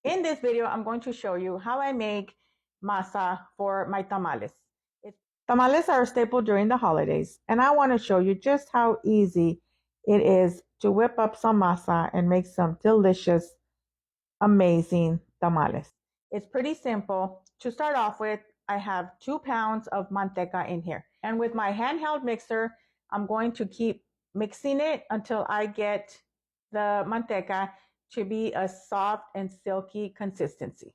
In this video, I'm going to show you how I make masa for my tamales. Tamales are a staple during the holidays, and I want to show you just how easy it is to whip up some masa and make some delicious, amazing tamales. It's pretty simple. To start off with, I have 2 pounds of manteca in here. And with my handheld mixer, I'm going to keep mixing it until I get the manteca to be a soft and silky consistency.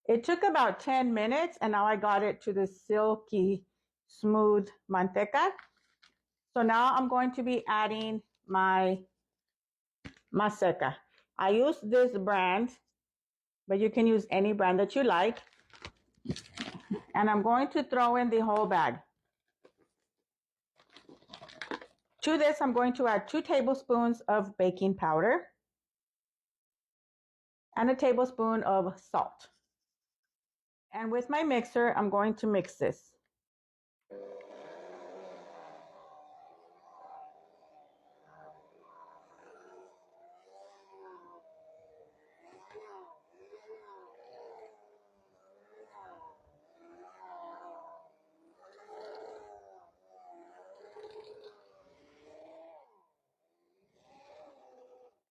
It took about 10 minutes and now I got it to the silky, smooth manteca. So now I'm going to be adding my maseca. I use this brand, but you can use any brand that you like. And I'm going to throw in the whole bag. To this, I'm going to add 2 tablespoons of baking powder and a tablespoon of salt. And with my mixer, I'm going to mix this.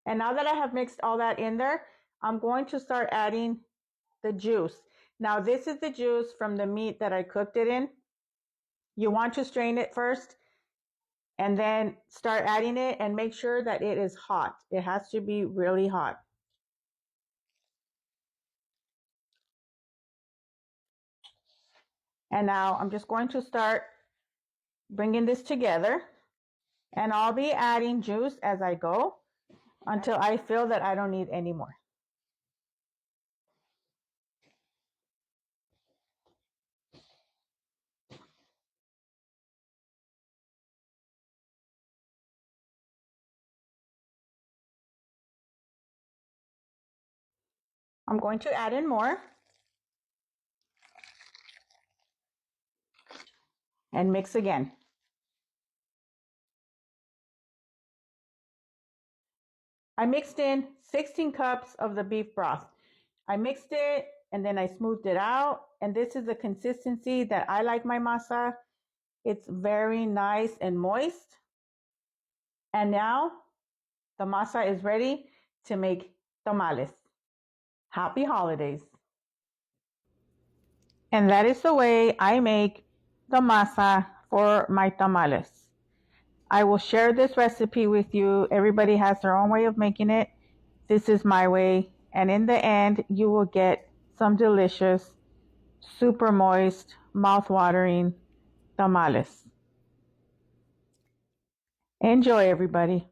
And now that I have mixed all that in there, I'm going to start adding the juice. Now this is the juice from the meat that I cooked it in. You want to strain it first and then start adding it and make sure that it is hot. It has to be really hot. And now I'm just going to start bringing this together, and I'll be adding juice as I go until I feel that I don't need any more. I'm going to add in more and mix again. I mixed in 16 cups of the beef broth. I mixed it and then I smoothed it out, and this is the consistency that I like my masa. It's very nice and moist. And now the masa is ready to make tamales. Happy holidays. And that is the way I make the masa for my tamales. I will share this recipe with you. Everybody has their own way of making it. This is my way. And in the end, you will get some delicious, super moist, mouth-watering tamales. Enjoy, everybody.